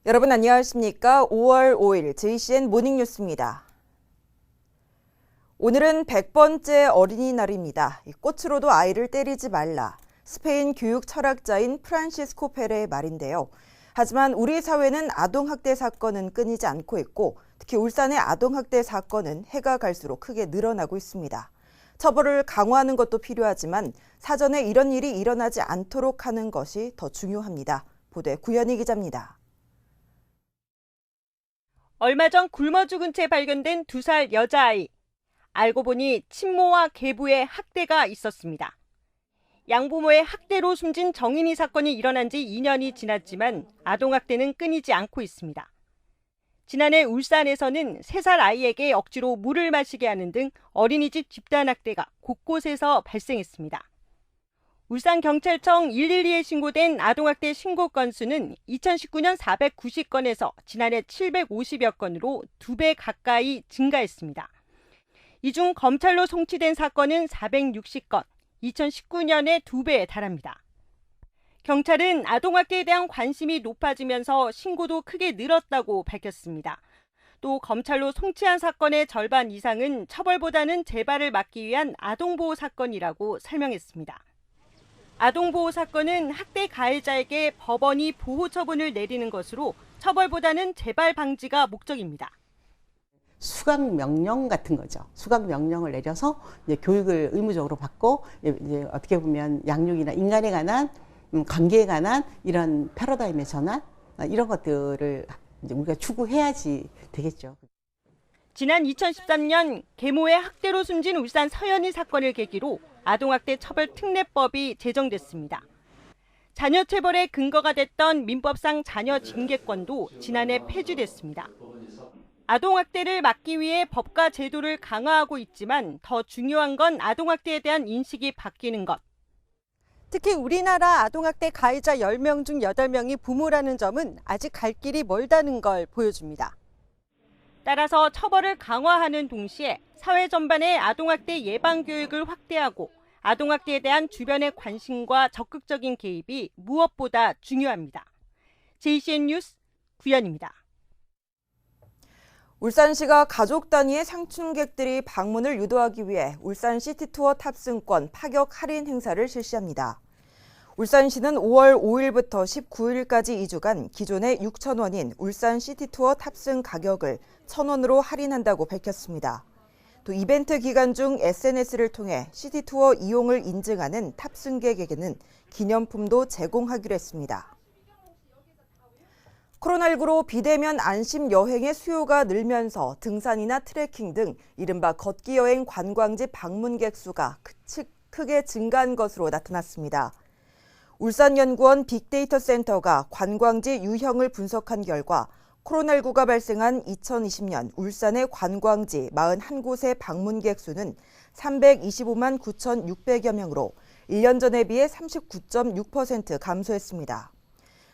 여러분 안녕하십니까? 5월 5일 JCN 모닝뉴스입니다. 오늘은 100번째 어린이날입니다. 꽃으로도 아이를 때리지 말라. 스페인 교육 철학자인 프란시스코 페레의 말인데요. 하지만 우리 사회는 아동학대 사건은 끊이지 않고 있고 특히 울산의 아동학대 사건은 해가 갈수록 크게 늘어나고 있습니다. 처벌을 강화하는 것도 필요하지만 사전에 이런 일이 일어나지 않도록 하는 것이 더 중요합니다. 보도에 구현희 기자입니다. 얼마 전 굶어 죽은 채 발견된 2살 여자아이. 알고 보니 친모와 계부의 학대가 있었습니다. 양부모의 학대로 숨진 정인이 사건이 일어난 지 2년이 지났지만 아동학대는 끊이지 않고 있습니다. 지난해 울산에서는 3살 아이에게 억지로 물을 마시게 하는 등 어린이집 집단학대가 곳곳에서 발생했습니다. 울산경찰청 112에 신고된 아동학대 신고 건수는 2019년 490건에서 지난해 750여 건으로 2배 가까이 증가했습니다. 이 중 검찰로 송치된 사건은 460건, 2019년의 2배에 달합니다. 경찰은 아동학대에 대한 관심이 높아지면서 신고도 크게 늘었다고 밝혔습니다. 또 검찰로 송치한 사건의 절반 이상은 처벌보다는 재발을 막기 위한 아동보호 사건이라고 설명했습니다. 아동보호 사건은 학대 가해자에게 법원이 보호 처분을 내리는 것으로 처벌보다는 재발 방지가 목적입니다. 수강 명령 같은 거죠. 수강 명령을 내려서 이제 교육을 의무적으로 받고 이제 어떻게 보면 양육이나 인간에 관한 관계에 관한 이런 패러다임의 전환 이런 것들을 이제 우리가 추구해야지 되겠죠. 지난 2013년 계모의 학대로 숨진 울산 서연이 사건을 계기로 아동학대 처벌특례법이 제정됐습니다. 자녀 체벌의 근거가 됐던 민법상 자녀 징계권도 지난해 폐지됐습니다. 아동학대를 막기 위해 법과 제도를 강화하고 있지만 더 중요한 건 아동학대에 대한 인식이 바뀌는 것. 특히 우리나라 아동학대 가해자 10명 중 8명이 부모라는 점은 아직 갈 길이 멀다는 걸 보여줍니다. 따라서 처벌을 강화하는 동시에 사회 전반의 아동학대 예방 교육을 확대하고 아동학대에 대한 주변의 관심과 적극적인 개입이 무엇보다 중요합니다. JCN 뉴스 구현입니다. 울산시가 가족 단위의 상춘객들이 방문을 유도하기 위해 울산 시티투어 탑승권 파격 할인 행사를 실시합니다. 울산시는 5월 5일부터 19일까지 2주간 기존의 6,000원인 울산 시티투어 탑승 가격을 1,000원으로 할인한다고 밝혔습니다. 또 이벤트 기간 중 SNS를 통해 시티투어 이용을 인증하는 탑승객에게는 기념품도 제공하기로 했습니다. 코로나19로 비대면 안심 여행의 수요가 늘면서 등산이나 트레킹 등 이른바 걷기 여행 관광지 방문객 수가 크게 증가한 것으로 나타났습니다. 울산연구원 빅데이터 센터가 관광지 유형을 분석한 결과 코로나19가 발생한 2020년 울산의 관광지 41곳의 방문객 수는 325만 9,600여 명으로 1년 전에 비해 39.6% 감소했습니다.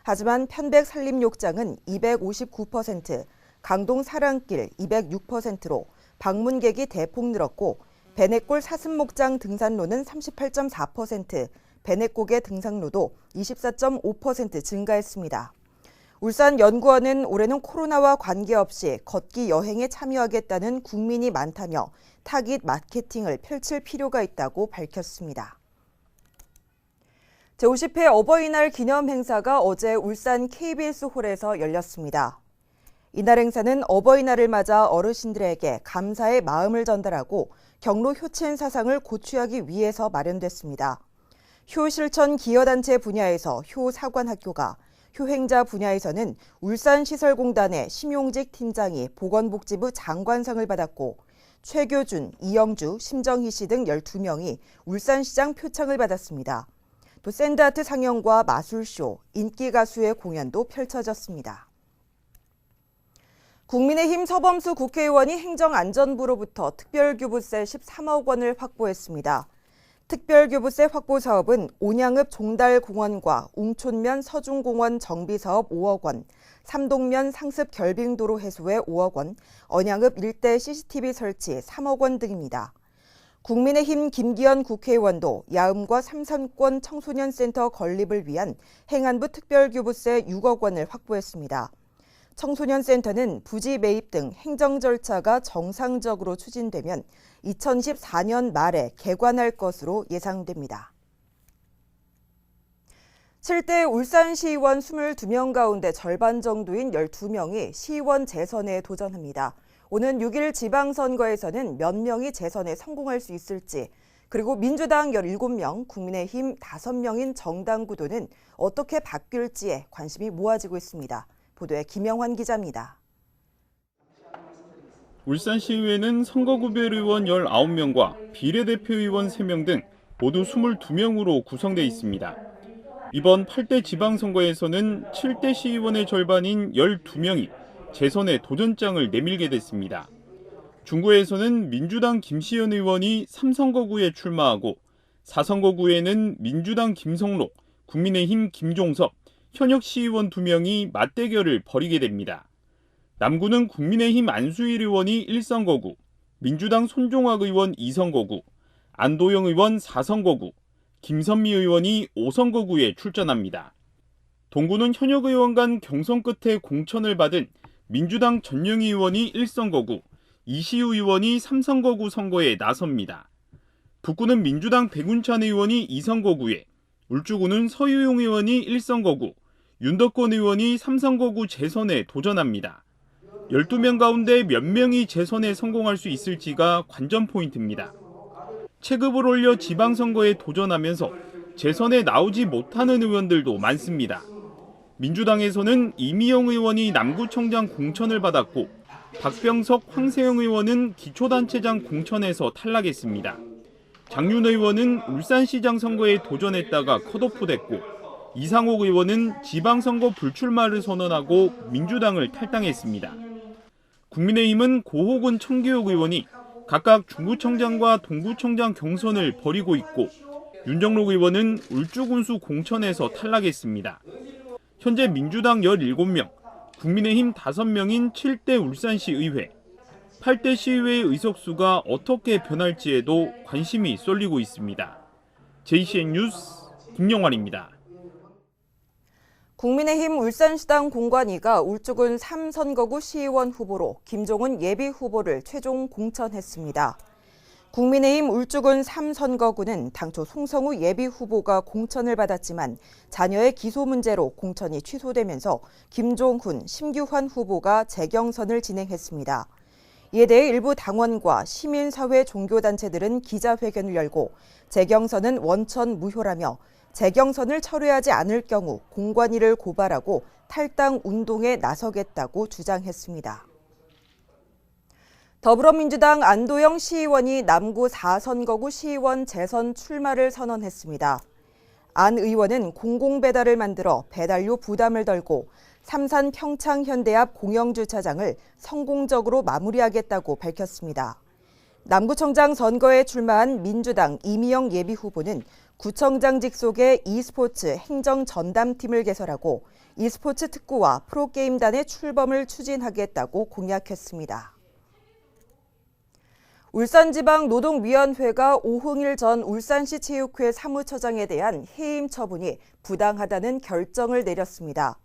하지만 편백 산림욕장은 259%, 강동 사랑길 206%로 방문객이 대폭 늘었고 배내골 사슴목장 등산로는 38.4%, 배내곡의 등산로도 24.5% 증가했습니다. 울산연구원은 올해는 코로나와 관계없이 걷기 여행에 참여하겠다는 국민이 많다며 타깃 마케팅을 펼칠 필요가 있다고 밝혔습니다. 제50회 어버이날 기념 행사가 어제 울산 KBS 홀에서 열렸습니다. 이날 행사는 어버이날을 맞아 어르신들에게 감사의 마음을 전달하고 경로 효친 사상을 고취하기 위해서 마련됐습니다. 효실천 기여단체 분야에서 효사관학교가, 효행자 분야에서는 울산시설공단의 심용직 팀장이 보건복지부 장관상을 받았고 최교준, 이영주, 심정희 씨 등 12명이 울산시장 표창을 받았습니다. 또 샌드아트 상영과 마술쇼, 인기 가수의 공연도 펼쳐졌습니다. 국민의힘 서범수 국회의원이 행정안전부로부터 특별교부세 13억 원을 확보했습니다. 특별교부세 확보 사업은 온양읍 종달공원과 웅촌면 서중공원 정비사업 5억 원, 삼동면 상습 결빙도로 해소에 5억 원, 언양읍 일대 CCTV 설치 3억 원 등입니다. 국민의힘 김기현 국회의원도 야음과 삼선권 청소년센터 건립을 위한 행안부 특별교부세 6억 원을 확보했습니다. 청소년 센터는 부지 매입 등 행정 절차가 정상적으로 추진되면 2014년 말에 개관할 것으로 예상됩니다. 7대 울산시의원 22명 가운데 절반 정도인 12명이 시의원 재선에 도전합니다. 오는 6일 지방선거에서는 몇 명이 재선에 성공할 수 있을지, 그리고 민주당 17명, 국민의힘 5명인 정당 구도는 어떻게 바뀔지에 관심이 모아지고 있습니다. 보도에 김영환 기자입니다. 울산시의회는 선거구별 의원 19명과 비례대표 의원 3명 등 모두 22명으로 구성돼 있습니다. 이번 8대 지방선거에서는 7대 시의원의 절반인 12명이 재선에 도전장을 내밀게 됐습니다. 중구에서는 민주당 김시현 의원이 3선거구에 출마하고 4선거구에는 민주당 김성록, 국민의힘 김종섭, 현역 시의원 2명이 맞대결을 벌이게 됩니다. 남구는 국민의힘 안수일 의원이 1선거구, 민주당 손종학 의원 2선거구, 안도영 의원 4선거구, 김선미 의원이 5선거구에 출전합니다. 동구는 현역 의원 간 경선 끝에 공천을 받은 민주당 전영희 의원이 1선거구, 이시우 의원이 3선거구 선거에 나섭니다. 북구는 민주당 백운찬 의원이 2선거구에, 울주구는 서유용 의원이 1선거구, 윤덕권 의원이 3선거구 재선에 도전합니다. 12명 가운데 몇 명이 재선에 성공할 수 있을지가 관전 포인트입니다. 체급을 올려 지방선거에 도전하면서 재선에 나오지 못하는 의원들도 많습니다. 민주당에서는 이미영 의원이 남구청장 공천을 받았고 박병석, 황세영 의원은 기초단체장 공천에서 탈락했습니다. 장윤 의원은 울산시장 선거에 도전했다가 컷오프됐고 이상옥 의원은 지방선거 불출마를 선언하고 민주당을 탈당했습니다. 국민의힘은 고호근 청교육 의원이 각각 중구청장과 동구청장 경선을 벌이고 있고 윤정록 의원은 울주군수 공천에서 탈락했습니다. 현재 민주당 17명, 국민의힘 5명인 7대 울산시 의회, 8대 시의회의 의석수가 어떻게 변할지에도 관심이 쏠리고 있습니다. JCN 뉴스 김영환입니다. 국민의힘 울산시당 공관위가 울주군 3선거구 시의원 후보로 김종훈 예비후보를 최종 공천했습니다. 국민의힘 울주군 3선거구는 당초 송성우 예비후보가 공천을 받았지만 자녀의 기소 문제로 공천이 취소되면서 김종훈, 심규환 후보가 재경선을 진행했습니다. 이에 대해 일부 당원과 시민사회 종교단체들은 기자회견을 열고 재경선은 원천 무효라며 재경선을 철회하지 않을 경우 공관위를 고발하고 탈당 운동에 나서겠다고 주장했습니다. 더불어민주당 안도영 시의원이 남구 4선거구 시의원 재선 출마를 선언했습니다. 안 의원은 공공배달을 만들어 배달료 부담을 덜고 삼산 평창현대 앞 공영주차장을 성공적으로 마무리하겠다고 밝혔습니다. 남구청장 선거에 출마한 민주당 이미영 예비후보는 구청장 직속의 e스포츠 행정전담팀을 개설하고 e스포츠 특구와 프로게임단의 출범을 추진하겠다고 공약했습니다. 울산지방노동위원회가 오흥일 전 울산시 체육회 사무처장에 대한 해임 처분이 부당하다는 결정을 내렸습니다.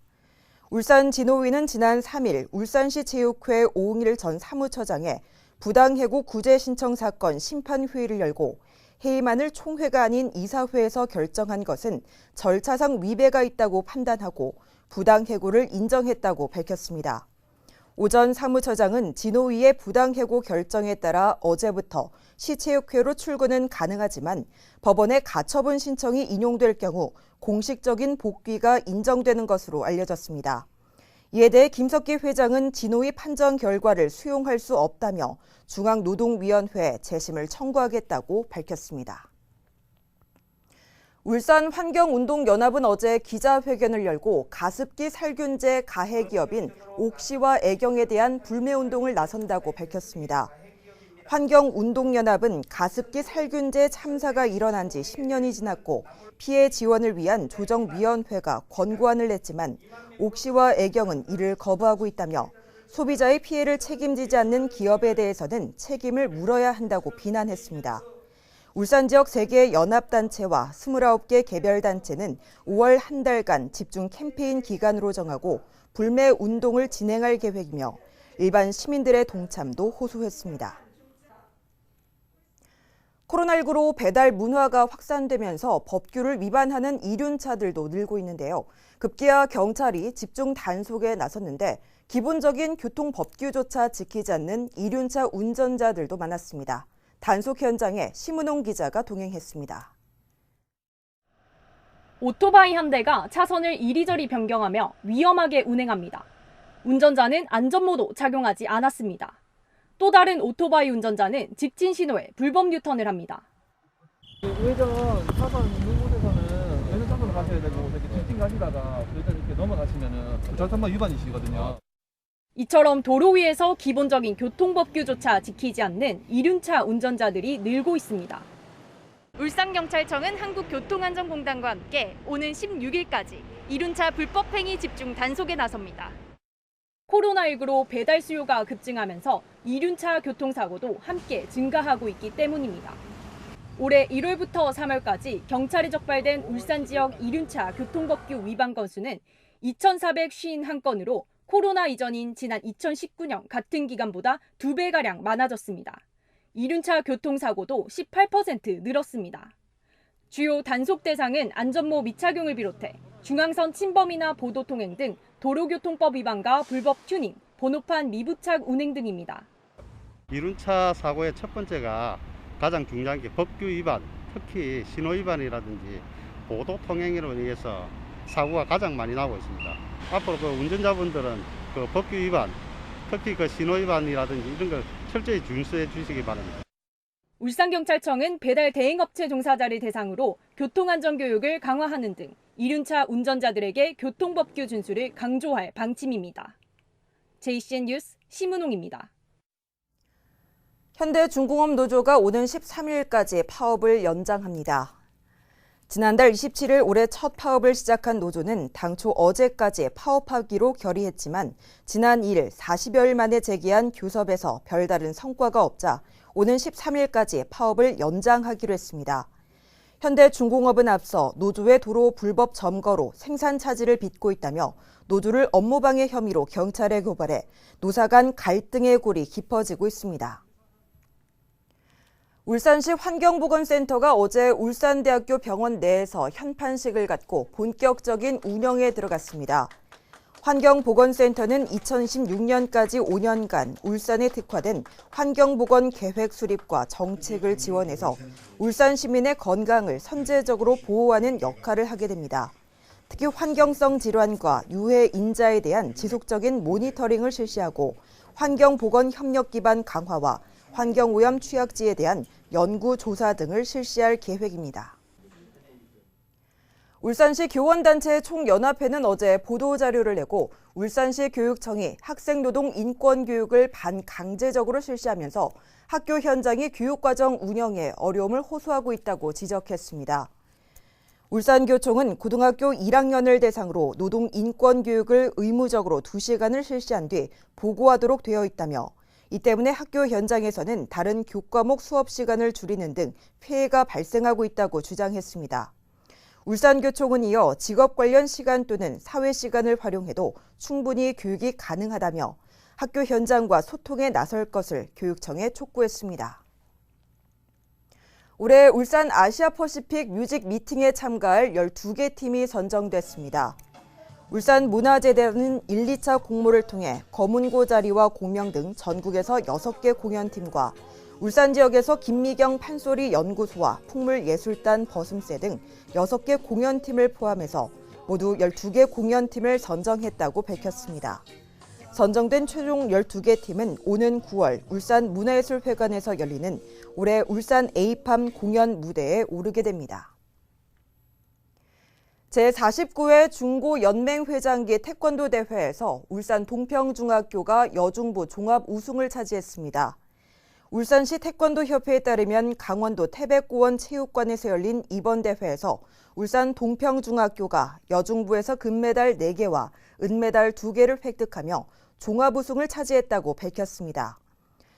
울산진호위는 지난 3일 울산시 체육회 오흥일 전 사무처장의 부당해고 구제 신청 사건 심판회의를 열고 해임안을 총회가 아닌 이사회에서 결정한 것은 절차상 위배가 있다고 판단하고 부당해고를 인정했다고 밝혔습니다. 오 전 사무처장은 진호위의 부당해고 결정에 따라 어제부터 시체육회로 출근은 가능하지만 법원의 가처분 신청이 인용될 경우 공식적인 복귀가 인정되는 것으로 알려졌습니다. 이에 대해 김석기 회장은 진호위 판정 결과를 수용할 수 없다며 중앙노동위원회에 재심을 청구하겠다고 밝혔습니다. 울산환경운동연합은 어제 기자회견을 열고 가습기 살균제 가해 기업인 옥시와 애경에 대한 불매운동을 나선다고 밝혔습니다. 환경운동연합은 가습기 살균제 참사가 일어난 지 10년이 지났고 피해 지원을 위한 조정위원회가 권고안을 냈지만 옥시와 애경은 이를 거부하고 있다며 소비자의 피해를 책임지지 않는 기업에 대해서는 책임을 물어야 한다고 비난했습니다. 울산 지역 3개 연합단체와 29개 개별단체는 5월 한 달간 집중 캠페인 기간으로 정하고 불매 운동을 진행할 계획이며 일반 시민들의 동참도 호소했습니다. 코로나19로 배달 문화가 확산되면서 법규를 위반하는 이륜차들도 늘고 있는데요. 급기야 경찰이 집중 단속에 나섰는데 기본적인 교통법규조차 지키지 않는 이륜차 운전자들도 많았습니다. 단속 현장에 심은홍 기자가 동행했습니다. 오토바이 한 대가 차선을 이리저리 변경하며 위험하게 운행합니다. 운전자는 안전모도 작용하지 않았습니다. 또 다른 오토바이 운전자는 직진 신호에 불법 유턴을 합니다. 우회전 차선 있는 곳에서는 왼쪽 차선으로 가셔야 되고 이렇게 직진 가시다가 우회전 이렇게 넘어가시면은 교통법 위반이시거든요. 이처럼 도로 위에서 기본적인 교통법규조차 지키지 않는 이륜차 운전자들이 늘고 있습니다. 울산경찰청은 한국교통안전공단과 함께 오는 16일까지 이륜차 불법행위 집중 단속에 나섭니다. 코로나19로 배달 수요가 급증하면서 이륜차 교통사고도 함께 증가하고 있기 때문입니다. 올해 1월부터 3월까지 경찰에 적발된 울산 지역 이륜차 교통법규 위반 건수는 2,451건으로 코로나 이전인 지난 2019년 같은 기간보다 2배가량 많아졌습니다. 이륜차 교통사고도 18% 늘었습니다. 주요 단속 대상은 안전모 미착용을 비롯해 중앙선 침범이나 보도통행 등 도로교통법 위반과 불법 튜닝, 번호판 미부착 운행 등입니다. 이륜차 사고의 첫 번째가 가장 중요한 게 법규 위반, 특히 신호 위반이라든지 보도통행으로 인해서 사고가 가장 많이 나고 있습니다. 앞으로 그 운전자분들은 그 법규 위반, 특히 그 신호 위반이라든지 이런 걸 철저히 준수해 주시기 바랍니다. 울산경찰청은 배달 대행업체 종사자를 대상으로 교통안전교육을 강화하는 등 이륜차 운전자들에게 교통법규 준수를 강조할 방침입니다. JCN 뉴스 심은홍입니다. 현대중공업 노조가 오는 13일까지 파업을 연장합니다. 지난달 27일 올해 첫 파업을 시작한 노조는 당초 어제까지 파업하기로 결의했지만 지난 2일 40여일 만에 제기한 교섭에서 별다른 성과가 없자 오는 13일까지 파업을 연장하기로 했습니다. 현대중공업은 앞서 노조의 도로 불법 점거로 생산 차질을 빚고 있다며 노조를 업무방해 혐의로 경찰에 고발해 노사 간 갈등의 골이 깊어지고 있습니다. 울산시 환경보건센터가 어제 울산대학교 병원 내에서 현판식을 갖고 본격적인 운영에 들어갔습니다. 환경보건센터는 2016년까지 5년간 울산에 특화된 환경보건 계획 수립과 정책을 지원해서 울산 시민의 건강을 선제적으로 보호하는 역할을 하게 됩니다. 특히 환경성 질환과 유해 인자에 대한 지속적인 모니터링을 실시하고 환경보건 협력 기반 강화와 환경오염 취약지에 대한 연구 조사 등을 실시할 계획입니다. 울산시 교원단체 총연합회는 어제 보도자료를 내고 울산시 교육청이 학생노동 인권교육을 반강제적으로 실시하면서 학교 현장의 교육과정 운영에 어려움을 호소하고 있다고 지적했습니다. 울산교총은 고등학교 1학년을 대상으로 노동 인권교육을 의무적으로 2시간을 실시한 뒤 보고하도록 되어 있다며 이 때문에 학교 현장에서는 다른 교과목 수업 시간을 줄이는 등 피해가 발생하고 있다고 주장했습니다. 울산교총은 이어 직업 관련 시간 또는 사회 시간을 활용해도 충분히 교육이 가능하다며 학교 현장과 소통에 나설 것을 교육청에 촉구했습니다. 올해 울산 아시아퍼시픽 뮤직 미팅에 참가할 12개 팀이 선정됐습니다. 울산문화재단은 1, 2차 공모를 통해 검은고 자리와 공명 등 전국에서 6개 공연팀과 울산 지역에서 김미경 판소리 연구소와 풍물예술단 버슴새 등 6개 공연팀을 포함해서 모두 12개 공연팀을 선정했다고 밝혔습니다. 선정된 최종 12개 팀은 오는 9월 울산문화예술회관에서 열리는 올해 울산 에이팜 공연 무대에 오르게 됩니다. 제49회 중고연맹회장기 태권도 대회에서 울산 동평중학교가 여중부 종합 우승을 차지했습니다. 울산시 태권도협회에 따르면 강원도 태백고원 체육관에서 열린 이번 대회에서 울산 동평중학교가 여중부에서 금메달 4개와 은메달 2개를 획득하며 종합 우승을 차지했다고 밝혔습니다.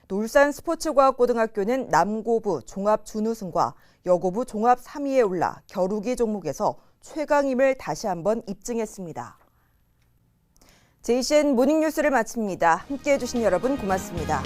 또 또 울산 스포츠과학고등학교는 남고부 종합 준우승과 여고부 종합 3위에 올라 겨루기 종목에서 최강임을 다시 한번 입증했습니다. JCN 모닝뉴스를 마칩니다. 함께해 주신 여러분 고맙습니다.